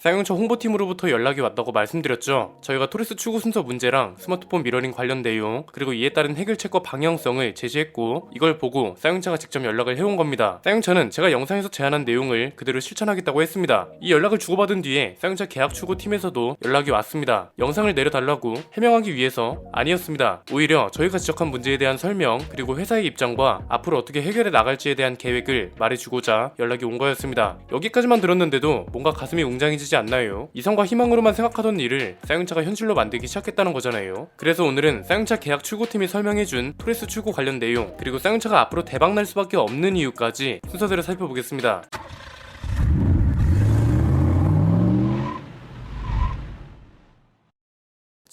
쌍용차 홍보팀으로부터 연락이 왔다고 말씀드렸죠. 저희가 토레스 추구 순서 문제랑 스마트폰 미러링 관련 내용, 그리고 이에 따른 해결책과 방향성을 제시했고, 이걸 보고 쌍용차가 직접 연락을 해온 겁니다. 쌍용차는 제가 영상에서 제안한 내용을 그대로 실천하겠다고 했습니다. 이 연락을 주고받은 뒤에 쌍용차 계약 추구팀에서도 연락이 왔습니다. 영상을 내려달라고 해명하기 위해서 아니었습니다. 오히려 저희가 지적한 문제에 대한 설명, 그리고 회사의 입장과 앞으로 어떻게 해결해 나갈지에 대한 계획을 말해주고자 연락이 온 거였습니다. 여기까지만 들었는데도 뭔가 가슴이 웅장해지지 않나요? 이성과 희망으로만 생각하던 일을 쌍용차가 현실로 만들기 시작했다는 거잖아요. 그래서 오늘은 쌍용차 계약 추구팀이 설명해준 토레스 추구 관련 내용, 그리고 쌍용차가 앞으로 대박날 수밖에 없는 이유까지 순서대로 살펴보겠습니다.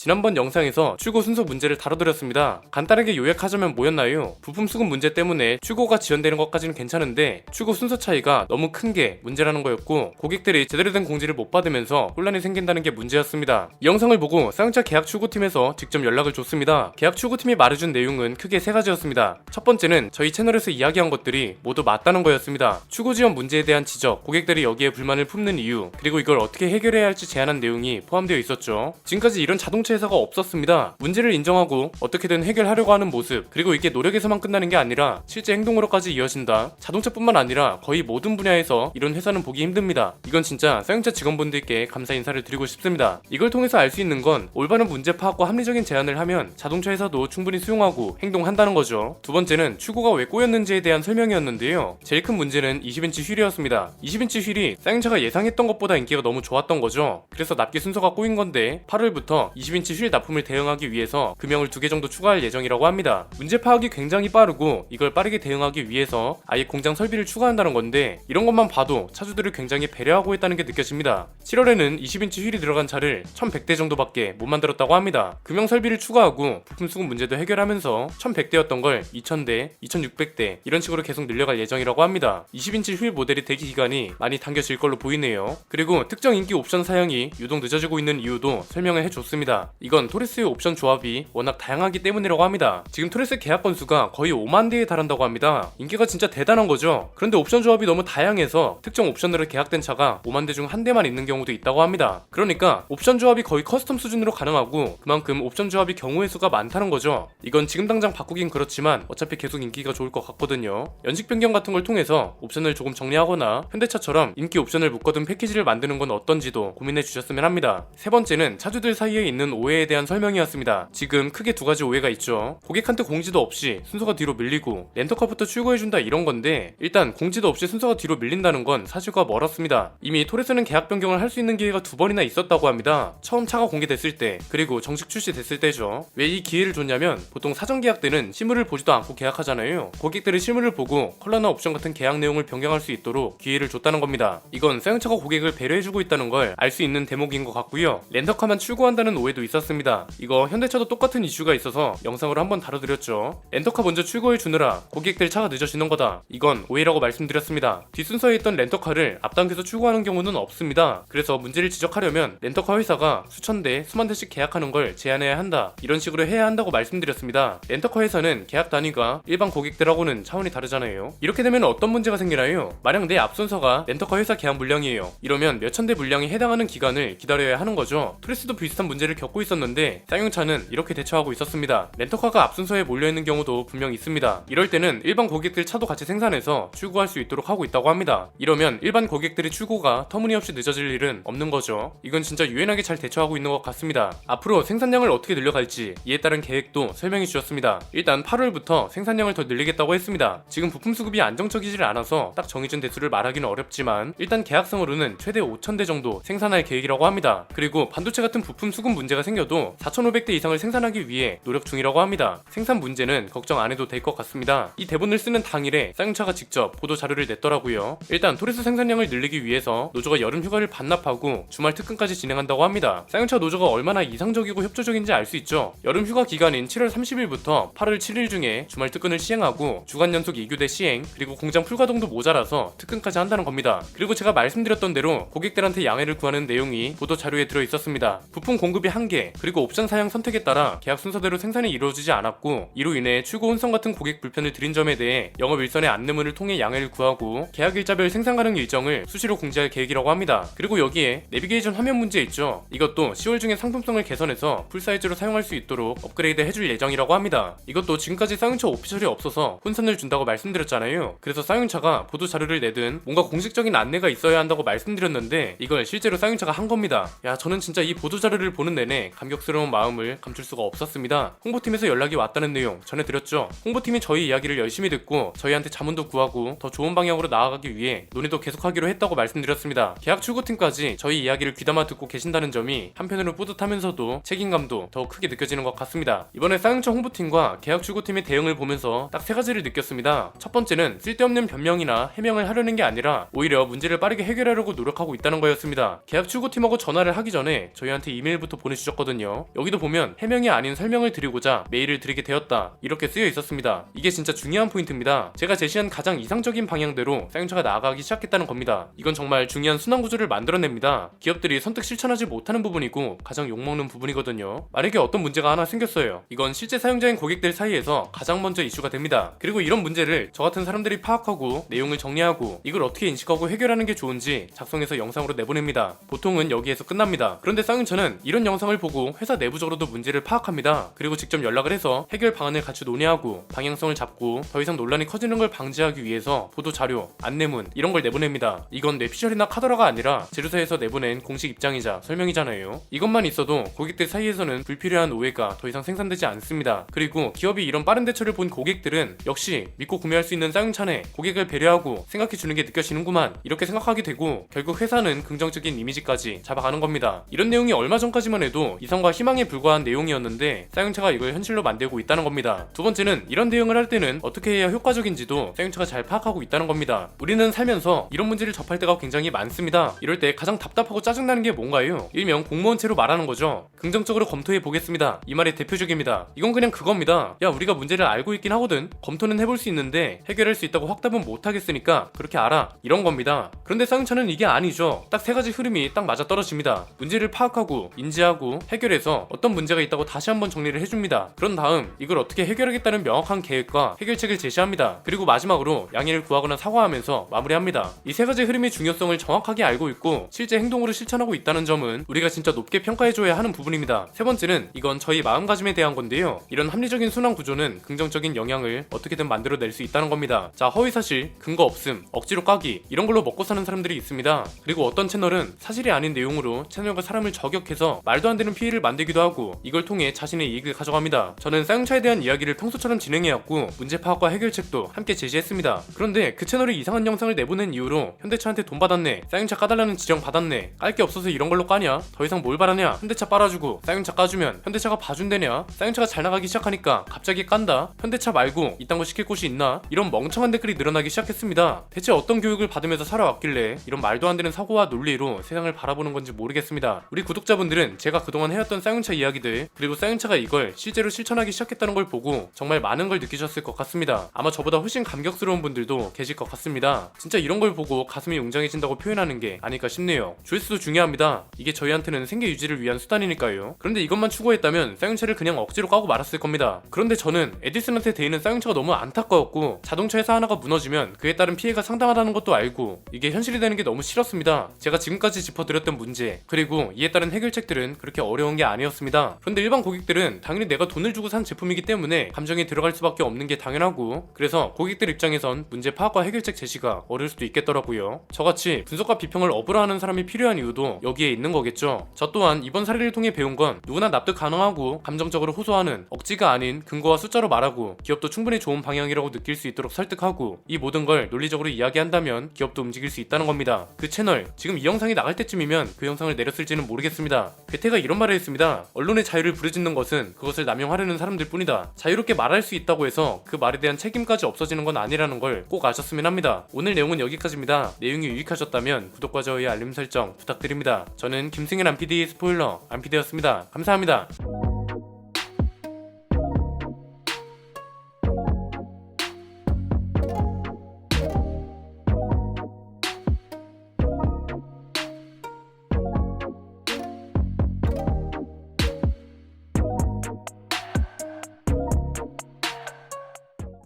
지난번 영상에서 출고 순서 문제를 다뤄드렸습니다. 간단하게 요약하자면 뭐였나요? 부품 수급 문제 때문에 출고가 지연되는 것까지는 괜찮은데 출고 순서 차이가 너무 큰 게 문제라는 거였고, 고객들이 제대로 된 공지를 못 받으면서 혼란이 생긴다는 게 문제였습니다. 이 영상을 보고 쌍용차 계약 출고팀에서 직접 연락을 줬습니다. 계약 출고팀이 말해준 내용은 크게 세 가지였습니다. 첫 번째는 저희 채널에서 이야기한 것들이 모두 맞다는 거였습니다. 출고 지연 문제에 대한 지적, 고객들이 여기에 불만을 품는 이유, 그리고 이걸 어떻게 해결해야 할지 제안한 내용이 포함되어 있었죠. 지금까지 이런 자동차 회사가 없었습니다. 문제를 인정하고 어떻게든 해결하려고 하는 모습, 그리고 이게 노력에서만 끝나는 게 아니라 실제 행동으로까지 이어진다. 자동차뿐만 아니라 거의 모든 분야에서 이런 회사는 보기 힘듭니다. 이건 진짜 쌍용차 직원분들께 감사 인사를 드리고 싶습니다. 이걸 통해서 알 수 있는 건 올바른 문제 파악과 합리적인 제안을 하면 자동차 회사도 충분히 수용하고 행동한다는 거죠. 두 번째는 출고가 왜 꼬였는지에 대한 설명이었는데요. 제일 큰 문제는 20인치 휠이었습니다. 20인치 휠이 쌍용차가 예상했던 것보다 인기가 너무 좋았던 거죠. 그래서 납기 순서가 꼬인 건데 8월부터 20인치 휠 납품을 대응하기 위해서 금형을 2개 정도 추가할 예정이라고 합니다. 문제 파악이 굉장히 빠르고 이걸 빠르게 대응하기 위해서 아예 공장 설비를 추가한다는 건데, 이런 것만 봐도 차주들을 굉장히 배려하고 있다는 게 느껴집니다. 7월에는 20인치 휠이 들어간 차를 1100대 정도밖에 못 만들었다고 합니다. 금형 설비를 추가하고 부품 수급 문제도 해결하면서 1100대였던 걸 2000대, 2600대 이런 식으로 계속 늘려갈 예정이라고 합니다. 20인치 휠 모델의 대기 기간이 많이 당겨질 걸로 보이네요. 그리고 특정 인기 옵션 사양이 유독 늦어지고 있는 이유도 설명을 해줬습니다. 이건 토레스의 옵션 조합이 워낙 다양하기 때문이라고 합니다. 지금 토레스 계약 건수가 거의 5만 대에 달한다고 합니다. 인기가 진짜 대단한 거죠. 그런데 옵션 조합이 너무 다양해서 특정 옵션으로 계약된 차가 5만 대 중 한 대만 있는 경우도 있다고 합니다. 그러니까 옵션 조합이 거의 커스텀 수준으로 가능하고 그만큼 옵션 조합이 경우의 수가 많다는 거죠. 이건 지금 당장 바꾸긴 그렇지만 어차피 계속 인기가 좋을 것 같거든요. 연식 변경 같은 걸 통해서 옵션을 조금 정리하거나 현대차처럼 인기 옵션을 묶어둔 패키지를 만드는 건 어떤지도 고민해 주셨으면 합니다. 세 번째는 차주들 사이에 있는 오해에 대한 설명이었습니다. 지금 크게 두 가지 오해가 있죠. 고객한테 공지도 없이 순서가 뒤로 밀리고 렌터카부터 출고해준다 이런 건데, 일단 공지도 없이 순서가 뒤로 밀린다는 건 사실과 멀었습니다. 이미 토레스는 계약 변경을 할 수 있는 기회가 2번이나 있었다고 합니다. 처음 차가 공개됐을 때, 그리고 정식 출시됐을 때죠. 왜 이 기회를 줬냐면 보통 사전 계약 때는 실물을 보지도 않고 계약하잖아요. 고객들이 실물을 보고 컬러나 옵션 같은 계약 내용을 변경할 수 있도록 기회를 줬다는 겁니다. 이건 쌍용차가 고객을 배려해주고 있다는 걸 알 수 있는 대목인 것 같고요. 렌터카만 출고한다는 오해도 있었습니다. 이거 현대차도 똑같은 이슈가 있어서 영상으로 한번 다뤄드렸죠. 렌터카 먼저 출고해주느라 고객들 차가 늦어지는 거다. 이건 오해라고 말씀드렸습니다. 뒷순서에 있던 렌터카를 앞당겨서 출고하는 경우는 없습니다. 그래서 문제를 지적하려면 렌터카 회사가 수천 대, 수만 대씩 계약하는 걸 제한해야 한다. 이런 식으로 해야 한다고 말씀드렸습니다. 렌터카 회사는 계약 단위가 일반 고객들하고는 차원이 다르잖아요. 이렇게 되면 어떤 문제가 생기나요? 만약 내 앞순서가 렌터카 회사 계약 물량이에요. 이러면 몇천 대 물량이 해당하는 기간을 기다려야 하는 거죠. 토레스도 비슷한 문제를 겪고 있었는데 쌍용차는 이렇게 대처하고 있었습니다. 렌터카가 앞순서에 몰려있는 경우도 분명 있습니다. 이럴 때는 일반 고객들 차도 같이 생산해서 출고할 수 있도록 하고 있다고 합니다. 이러면 일반 고객들의 출고가 터무니없이 늦어질 일은 없는 거죠. 이건 진짜 유연하게 잘 대처하고 있는 것 같습니다. 앞으로 생산량을 어떻게 늘려갈지 이에 따른 계획도 설명해 주셨습니다. 일단 8월부터 생산량을 더 늘리겠다고 했습니다. 지금 부품 수급이 안정적이질 않아서 딱 정해진 대수를 말하기는 어렵지만 일단 계약상으로는 최대 5,000대 정도 생산할 계획이라고 합니다. 그리고 반도체 같은 부품 수급 문제가 생겨도 4,500대 이상을 생산하기 위해 노력 중이라고 합니다. 생산 문제는 걱정 안 해도 될 것 같습니다. 이 대본을 쓰는 당일에 쌍용차가 직접 보도 자료를 냈더라고요. 일단 토레스 생산량을 늘리기 위해서 노조가 여름 휴가를 반납하고 주말 특근까지 진행한다고 합니다. 쌍용차 노조가 얼마나 이상적이고 협조적인지 알 수 있죠. 여름 휴가 기간인 7월 30일부터 8월 7일 중에 주말 특근을 시행하고 주간 연속 2교대 시행, 그리고 공장 풀가동도 모자라서 특근까지 한다는 겁니다. 그리고 제가 말씀드렸던 대로 고객들한테 양해를 구하는 내용이 보도 자료에 들어 있었습니다. 부품 공급이 한계 한계, 그리고 옵션 사양 선택에 따라 계약 순서대로 생산이 이루어지지 않았고, 이로 인해 출고 혼선 같은 고객 불편을 드린 점에 대해 영업 일선의 안내문을 통해 양해를 구하고 계약 일자별 생산 가능 일정을 수시로 공지할 계획이라고 합니다. 그리고 여기에 내비게이션 화면 문제 있죠. 이것도 10월 중에 상품성을 개선해서 풀사이즈로 사용할 수 있도록 업그레이드 해줄 예정이라고 합니다. 이것도 지금까지 쌍용차 오피셜이 없어서 혼선을 준다고 말씀드렸잖아요. 그래서 쌍용차가 보도 자료를 내든 뭔가 공식적인 안내가 있어야 한다고 말씀드렸는데 이걸 실제로 쌍용차가 한 겁니다. 야, 저는 진짜 이 보도 자료를 보는 내내 감격스러운 마음을 감출 수가 없었습니다. 홍보팀에서 연락이 왔다는 내용 전해드렸죠. 홍보팀이 저희 이야기를 열심히 듣고 저희한테 자문도 구하고 더 좋은 방향으로 나아가기 위해 논의도 계속하기로 했다고 말씀드렸습니다. 계약 출고팀까지 저희 이야기를 귀담아 듣고 계신다는 점이 한편으로 뿌듯하면서도 책임감도 더 크게 느껴지는 것 같습니다. 이번에 쌍용차 홍보팀과 계약 출고팀의 대응을 보면서 딱 세 가지를 느꼈습니다. 첫 번째는 쓸데없는 변명이나 해명을 하려는 게 아니라 오히려 문제를 빠르게 해결하려고 노력하고 있다는 거였습니다. 계약 출고팀하고 전화를 하기 전에 저희한테 이메일부터 보내주셨거든요. 여기도 보면 해명이 아닌 설명을 드리고자 메일을 드리게 되었다, 이렇게 쓰여 있었습니다. 이게 진짜 중요한 포인트입니다. 제가 제시한 가장 이상적인 방향대로 쌍용차가 나아가기 시작했다는 겁니다. 이건 정말 중요한 순환 구조를 만들어냅니다. 기업들이 선택 실천하지 못하는 부분이고 가장 욕먹는 부분이거든요. 만약에 어떤 문제가 하나 생겼어요. 이건 실제 사용자인 고객들 사이에서 가장 먼저 이슈가 됩니다. 그리고 이런 문제를 저 같은 사람들이 파악하고 내용을 정리하고 이걸 어떻게 인식하고 해결하는 게 좋은지 작성해서 영상으로 내보냅니다. 보통은 여기에서 끝납니다. 그런데 쌍용차는 이런 영상을 보고 회사 내부적으로도 문제를 파악합니다. 그리고 직접 연락을 해서 해결 방안을 같이 논의하고 방향성을 잡고 더 이상 논란이 커지는 걸 방지하기 위해서 보도 자료, 안내문 이런 걸 내보냅니다. 이건 뇌피셜이나 카더라가 아니라 제조사에서 내보낸 공식 입장이자 설명이잖아요. 이것만 있어도 고객들 사이에서는 불필요한 오해가 더 이상 생산되지 않습니다. 그리고 기업이 이런 빠른 대처를 본 고객들은 역시 믿고 구매할 수 있는 쌍용차네, 고객을 배려하고 생각해주는 게 느껴지는구만, 이렇게 생각하게 되고 결국 회사는 긍정적인 이미지까지 잡아가는 겁니다. 이런 내용이 얼마 전까지만 해도 이상과 희망에 불과한 내용이었는데 쌍용차가 이걸 현실로 만들고 있다는 겁니다. 두 번째는 이런 대응을 할 때는 어떻게 해야 효과적인지도 쌍용차가 잘 파악하고 있다는 겁니다. 우리는 살면서 이런 문제를 접할 때가 굉장히 많습니다. 이럴 때 가장 답답하고 짜증나는 게 뭔가요? 일명 공무원체로 말하는 거죠. 긍정적으로 검토해 보겠습니다, 이 말이 대표적입니다. 이건 그냥 그겁니다. 야, 우리가 문제를 알고 있긴 하거든, 검토는 해볼 수 있는데 해결할 수 있다고 확답은 못 하겠으니까 그렇게 알아, 이런 겁니다. 그런데 쌍용차는 이게 아니죠. 딱 세 가지 흐름이 딱 맞아 떨어집니다. 문제를 파악하고 인지하고 해결해서 어떤 문제가 있다고 다시 한번 정리를 해줍니다. 그런 다음 이걸 어떻게 해결하겠다는 명확한 계획과 해결책을 제시합니다. 그리고 마지막으로 양해를 구하거나 사과하면서 마무리합니다. 이 세 가지 흐름의 중요성을 정확하게 알고 있고 실제 행동으로 실천하고 있다는 점은 우리가 진짜 높게 평가해줘야 하는 부분입니다. 세 번째는 이건 저희 마음가짐에 대한 건데요. 이런 합리적인 순환 구조는 긍정적인 영향을 어떻게든 만들어낼 수 있다는 겁니다. 자, 허위사실, 근거 없음, 억지로 까기 이런 걸로 먹고 사는 사람들이 있습니다. 그리고 어떤 채널은 사실이 아닌 내용으로 채널과 사람을 저격해서 말도 안 되는 피해를 만들기도 하고 이걸 통해 자신의 이익을 가져갑니다. 저는 쌍용차에 대한 이야기를 평소처럼 진행해왔고 문제 파악과 해결책도 함께 제시했습니다. 그런데 그 채널이 이상한 영상을 내보낸 이후로 현대차한테 돈 받았네, 쌍용차 까달라는 지령 받았네, 깔 게 없어서 이런 걸로 까냐, 더 이상 뭘 바라냐, 현대차 빨아주고 쌍용차 까주면 현대차가 봐준대냐, 쌍용차가 잘 나가기 시작하니까 갑자기 깐다, 현대차 말고 이딴 거 시킬 곳이 있나, 이런 멍청한 댓글이 늘어나기 시작했습니다. 대체 어떤 교육을 받으면서 살아왔길래 이런 말도 안 되는 사고와 논리로 세상을 바라보는 건지 모르겠습니다. 우리 구독자분들은 제가 그동안 해왔던 쌍용차 이야기들, 그리고 쌍용차가 이걸 실제로 실천하기 시작했다는 걸 보고 정말 많은 걸 느끼셨을 것 같습니다. 아마 저보다 훨씬 감격스러운 분들도 계실 것 같습니다. 진짜 이런 걸 보고 가슴이 웅장해진다고 표현하는 게 아닐까 싶네요. 조회수도 중요합니다. 이게 저희한테는 생계 유지를 위한 수단이니까요. 그런데 이것만 추구했다면 쌍용차를 그냥 억지로 까고 말았을 겁니다. 그런데 저는 에디슨한테 대있는 쌍용차가 너무 안타까웠고 자동차 회사 하나가 무너지면 그에 따른 피해가 상당하다는 것도 알고 이게 현실이 되는 게 너무 싫었습니다. 제가 지금까지 짚어드렸던 문제, 그리고 이에 따른 해결책들은 그렇게 어려운 게 아니었습니다. 그런데 일반 고객들은 당연히 내가 돈을 주고 산 제품이기 때문에 감정이 들어갈 수밖에 없는 게 당연하고, 그래서 고객들 입장에선 문제 파악과 해결책 제시가 어려울 수도 있겠더라고요. 저같이 분석과 비평을 업으로 하는 사람이 필요한 이유도 여기에 있는 거겠죠. 저 또한 이번 사례를 통해 배운 건 누구나 납득 가능하고 감정적으로 호소하는, 억지가 아닌 근거와 숫자로 말하고 기업도 충분히 좋은 방향이라고 느낄 수 있도록 설득하고, 이 모든 걸 논리적으로 이야기한다면 기업도 움직일 수 있다는 겁니다. 그 채널, 지금 이 영상이 나갈 때쯤이면 그 영상을 내렸을지는 모르겠습니다. 괴테가 이런 말을 했습니다. 언론의 자유를 부르짖는 것은 그것을 남용하려는 사람들 뿐이다. 자유롭게 말할 수 있다고 해서 그 말에 대한 책임까지 없어지는 건 아니라는 걸 꼭 아셨으면 합니다. 오늘 내용은 여기까지입니다. 내용이 유익하셨다면 구독과 좋아요, 알림 설정 부탁드립니다. 저는 김승현 안PD 스포일러 안PD였습니다. 감사합니다.